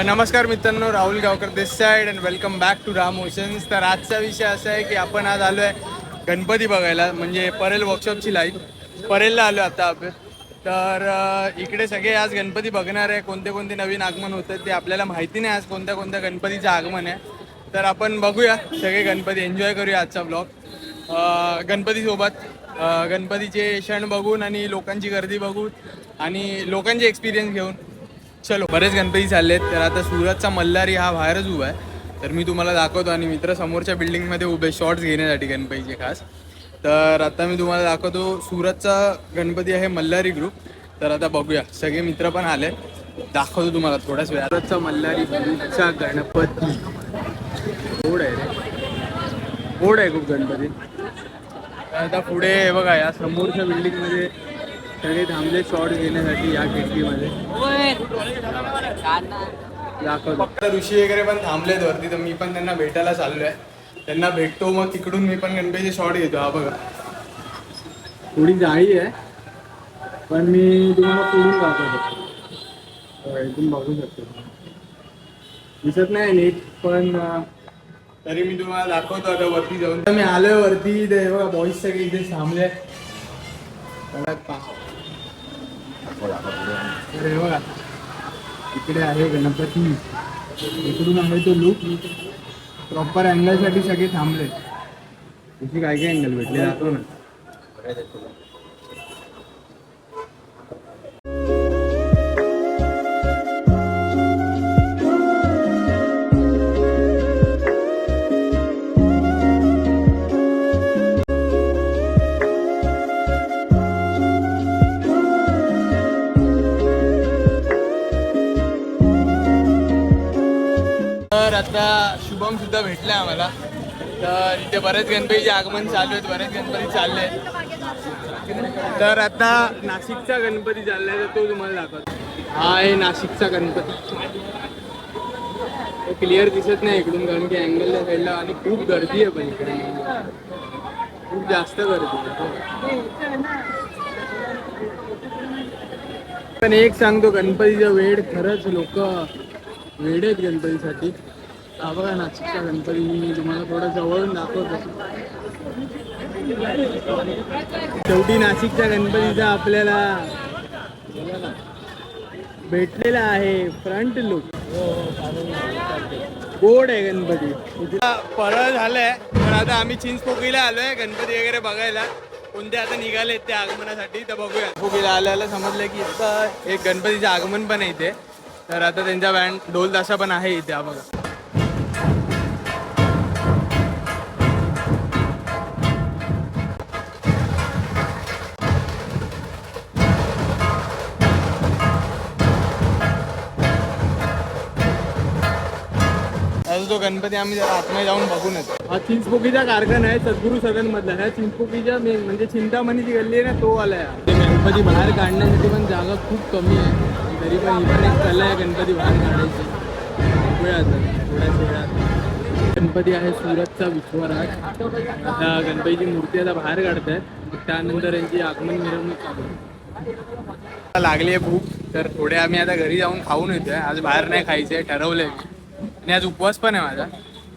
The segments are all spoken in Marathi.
नमस्कार मित्रांनो, Rahul Gavkar this side and welcome back to Ram Oceans. तर आजचा विषय असा आहे की आपण आज आलो आहे गणपती बघायला, म्हणजे परेल वर्कशॉपची लाईव्ह परेलला आलो आता आपण. तर इकडे सगळे आज गणपती बघणार आहे. कोणते कोणते नवीन आगमन होतं ते आपल्याला माहिती नाही, आज कोणत्या कोणत्या गणपतीचं आगमन आहे. तर आपण बघूया सगळे गणपती, एन्जॉय करूया आजचा ब्लॉग गणपतीसोबत. गणपतीचे क्षण बघून आणि लोकांची गर्दी बघून आणि लोकांचे एक्सपिरियन्स घेऊन. चलो, बरेच गणपती चाललेत. तर आता सुरतचा मल्हारी हा बाहेरच उभा आहे, तर मी तुम्हाला दाखवतो. आणि मित्र समोरच्या बिल्डिंगमध्ये उभे शॉर्ट्स घेण्यासाठी गणपतीचे खास. तर आता मी तुम्हाला दाखवतो, सुरतचा गणपती आहे मल्हारी ग्रुप. तर आता बघूया, सगळे मित्र पण आले, दाखवतो तुम्हाला थोड्याच वेळा. सुरतचा मल्हारी ग्रुपचा गणपती गोड आहे रे, गोड आहे खूप गणपती. आता पुढे बघा, या समोरच्या बिल्डिंगमध्ये सगळे थांबले शॉर्ट्स घेण्यासाठी. या खिडकीमध्ये दाखवतो. ऋषी वगैरे पण थांबलेत वरती, तर मी पण त्यांना भेटायला चाललोय. त्यांना भेटतो, मग तिकडून मी पण गणपतीचे शॉर्ट घेतो. हा बघा, थोडी जाळी आहे, पण मी तुम्हाला पुढून दाखवतो. इथून बघू शकतो, दिसत नाही नीट, पण तरी मी तुम्हाला दाखवतो आता वरती जाऊन. मी आलोय वरती, ते बघा बॉईज सगळे इथे थांबले. अरे बघा, इकडे आहे गणपती, इकडून आहे तो लुक. प्रॉपर अँगलसाठी सगळे थांबले. तुझी काय काय अँगल भेटले दाखव ना. तर आता शुभम सुद्धा भेटला आम्हाला. तर इथे बरेच गणपतीचे आगमन चालू आहेत, बरेच गणपती चालले आहेत. तर आता नाशिकचा गणपती चाललाय, तर तो तुम्हाला दाखवतो. हा आहे नाशिकचा गणपती. क्लिअर दिसत नाही इकडून, कारण की अँगलच्या साईडला आणि खूप गर्दी आहे. पण इकडे खूप जास्त गर्दी आहे. पण एक सांगतो, गणपतीचा वेळ खरंच लोक वेळ आहेत गणपतीसाठी. हा बघा नाशिकचा गणपती, मी तुम्हाला थोडं जवळून दाखवतो. शेवटी नाशिकच्या गणपतीचा आपल्याला भेटलेला आहे फ्रंट लुक. गोड आहे गणपती. परळ झालंय, तर आता आम्ही चिंचपोकळीला आलोय गणपती वगैरे बघायला. कोणते आता निघालेत त्या आगमनासाठी, तर बघूया. पोकळीला आल्याला समजलं की इथं एक गणपतीचं आगमन पण आहे इथे. तर आता त्यांचा बँड ढोल ताशा पण आहे इथे. हा बघा, तो गणपती आम्ही जरा आतमध्ये जाऊन बघून येतो. हा चिंचपोकीचा कारखाना आहे सद्गुरू सदन मधला. ह्या चिंचपोकीच्या मेन म्हणजे चिंतामणीची गल्ली आहे ना, तो आलाय. ते गणपती बाहेर काढण्यासाठी पण जागा खूप कमी आहे, तरी पण ही पण एक कला आहे गणपती बाहेर काढायची. बघूया थोड्याच वेळात. गणपती आहे सुरतचा विश्वराज. आता गणपतीची मूर्ती आता बाहेर काढतायत, त्यानंतर यांची आगमन मिरवणूक चालू. लागली आहे भूक, तर थोडे आम्ही आता घरी जाऊन खाऊन येतोय. आज बाहेर नाही खायचंय ठरवलंय, आणि आज उपवास पण आहे माझा.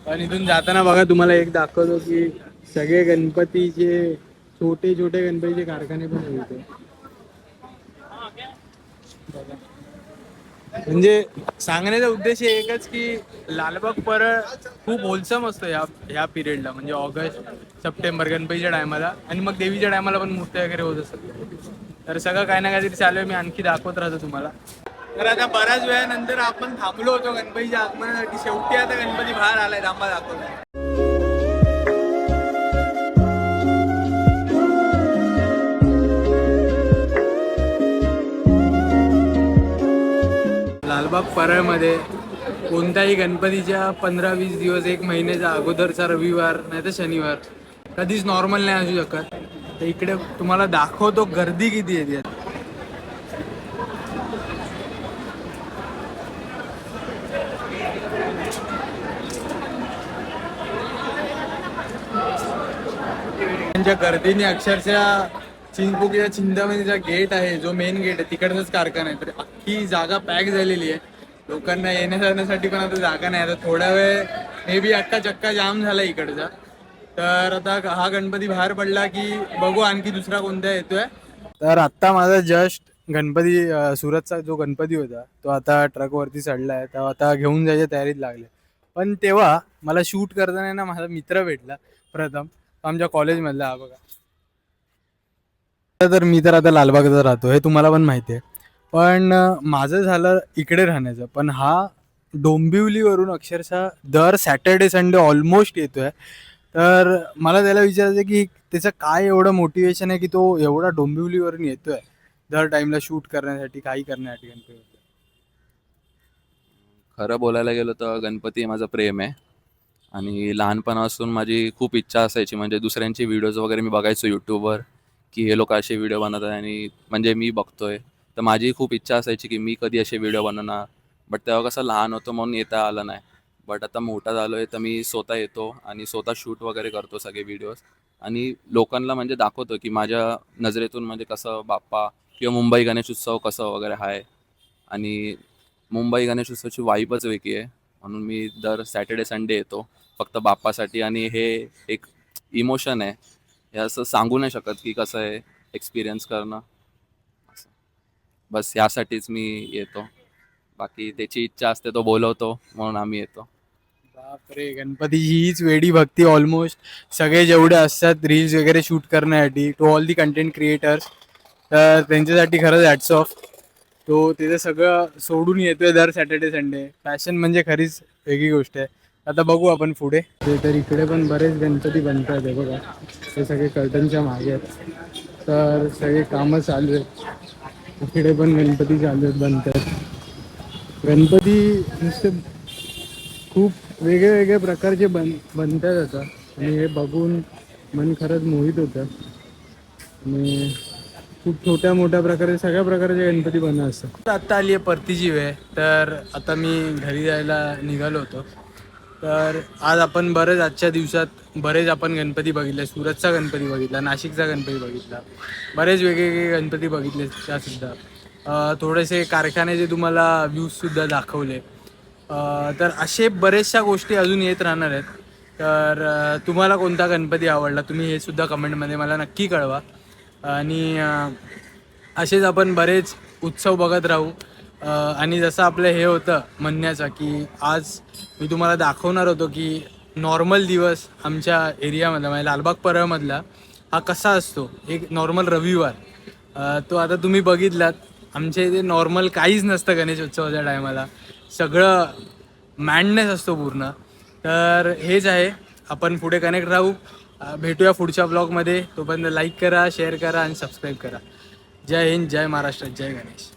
पण इथून जाताना बघा, तुम्हाला एक दाखवतो की सगळे गणपतीचे छोटे छोटे गणपतीचे कारखाने पण होते. म्हणजे सांगण्याचा उद्देश एकच की लालबाग परळ खूप होलसम असतो ह्या पिरियडला, म्हणजे ऑगस्ट सप्टेंबर गणपतीच्या टायमाला. आणि मग देवीच्या टायमाला पण मूर्ती वगैरे होत असतात. तर सगळं काही ना काहीतरी चालू आहे, मी आणखी दाखवत राहतो तुम्हाला. तर आता बऱ्याच वेळानंतर आपण थांबलो होतो गणपतीच्या आगमनासाठी. शेवटी आता गणपती बाहेर आलाय, थांबा दाखवतो. लालबाग परळमध्ये कोणत्याही गणपतीच्या 15-20 दिवस, एक महिन्याच्या अगोदरचा रविवार नाही तर शनिवार कधीच नॉर्मल नाही असू शकत. तर इकडे तुम्हाला दाखवतो गर्दी किती येते. त्यांच्या गर्दीने अक्षरशः चिंचपोकीच्या चिंतामणीचा गेट आहे, जो मेन गेट आहे, तिकडचाच कारखाना आहे. तर अख्खी जागा पॅक झालेली आहे. लोकांना येण्या जाण्यासाठी पण आता जागा नाही. आता थोडा वेळ मे बी अक्का चक्का जाम झाला इकडचा. तर आता हा गणपती बाहेर पडला की बघू आणखी दुसरा कोणता येतोय. तर आत्ता माझा जस्ट गणपती सुरतचा जो गणपती होता तो आता ट्रकवरती चढलाय. तर आता घेऊन जायच्या तयारीत लागले. पण तेव्हा मला शूट करताना ना माझा मित्र भेटला प्रथम, आमच्या कॉलेजमधला. हा बघा. तर मी तर आता लालबागचा राहतो हे तुम्हाला पण माहिती आहे. पण माझं झालं इकडे राहण्याचं. पण हा डोंबिवलीवरून अक्षरशः दर सॅटर्डे संडे ऑलमोस्ट येतोय. तर मला त्याला विचारायचं की त्याचं काय एवढं मोटिवेशन आहे की तो एवढा डोंबिवलीवरून येतोय दर टाइमला शूट करण्यासाठी, काही करण्यासाठी गणपती. खरं बोलायला गेलं तर गणपती हे माझं प्रेम आहे. आणि लहानपणापासून माझी खूप इच्छा असायची, म्हणजे दुसऱ्यांचे व्हिडिओज वगैरे मी बघायचो यूट्यूबवर, की हे लोक असे व्हिडिओ बनवत आहे आणि म्हणजे मी बघतोय. तर माझी खूप इच्छा असायची की मी कधी असे व्हिडिओ बनवणार. बट तेव्हा कसं लहान होतो म्हणून येता आलं नाही. बट आता मोठा झालो आहे तर मी स्वतः येतो आणि स्वतः शूट वगैरे करतो सगळे व्हिडिओज. आणि लोकांना म्हणजे दाखवतो की माझ्या नजरेतून म्हणजे कसं बाप्पा किंवा मुंबई गणेश उत्सव कसं वगैरे आहे. आणि मुंबई गणेश उत्सवाची वाईबच वेगळी आहे. म्हणून मी दर सॅटर्डे संडे येतो फक्त बाप्पासाठी. आणि हे एक इमोशन आहे, हे असं सांगू नाही शकत की कसं आहे एक्सपिरियन्स करणं. असं बस यासाठीच मी येतो. बाकी त्याची इच्छा असते तो बोलवतो म्हणून आम्ही येतो. बापरे, गणपतीची हीच वेडी भक्ती ऑलमोस्ट सगळे जेवढे असतात रील्स वगैरे शूट करण्यासाठी, to all the content creators. तर त्यांच्यासाठी खरंच हॅट्स ऑफ. तो तिथे सगळं सोडून येतोय दर सॅटर्डे संडे. फॅशन म्हणजे खरीच वेगळी गोष्ट आहे. आता बघू आपण पुढे. ते तर इकडे पण बरेच गणपती बनतात आहे बघा. ते सगळे कर्टनच्या मागे आहेत. तर सगळे कामं चालू आहेत. इकडे पण गणपती चालू आहेत, बनतात गणपती. नुसते खूप वेगळे वेगळे प्रकारचे बनतात आता. आणि हे बघून मन खरंच मोहित होतं. आणि खूप छोट्या मोठ्या प्रकारे सगळ्या प्रकारचे गणपती बनत असतात. आत्ता आली आहे परतीची वेळ. तर आता मी घरी जायला निघालो होतो. तर आज आपण आजच्या दिवसात बरेच आपण गणपती बघितले. सुरतचा गणपती बघितला, नाशिकचा गणपती बघितला, बरेच वेगवेगळे गणपती बघितले त्यासुद्धा. थोडेसे कारखान्याचे तुम्हाला व्ह्यूजसुद्धा दाखवले. तर असे बरेचशा गोष्टी अजून येत राहणार आहेत. तर तुम्हाला कोणता गणपती आवडला तुम्ही हे सुद्धा कमेंटमध्ये मला नक्की कळवा. आणि असेच आपण बरेच उत्सव बघत राहू. आणि जसं आपलं हे होतं म्हणण्याचं की आज मी तुम्हाला दाखवणार होतो की नॉर्मल दिवस आमच्या एरियामधला म्हणजे लालबाग परळमधला हा कसा असतो. एक नॉर्मल रविवार तो आता तुम्ही बघितलात. आमच्या इथे नॉर्मल काहीच नसतं गणेश उत्सवाच्या टायमाला. सगळं मॅडनेस असतो पूर्ण. तर हेच आहे, आपण पुढे कनेक्ट राहू. भेटूया पुढच्या ब्लॉगमध्ये. तोपर्यंत लाईक करा, शेअर करा आणि सबस्क्राईब करा. जय हिंद, जय महाराष्ट्र, जय गणेश.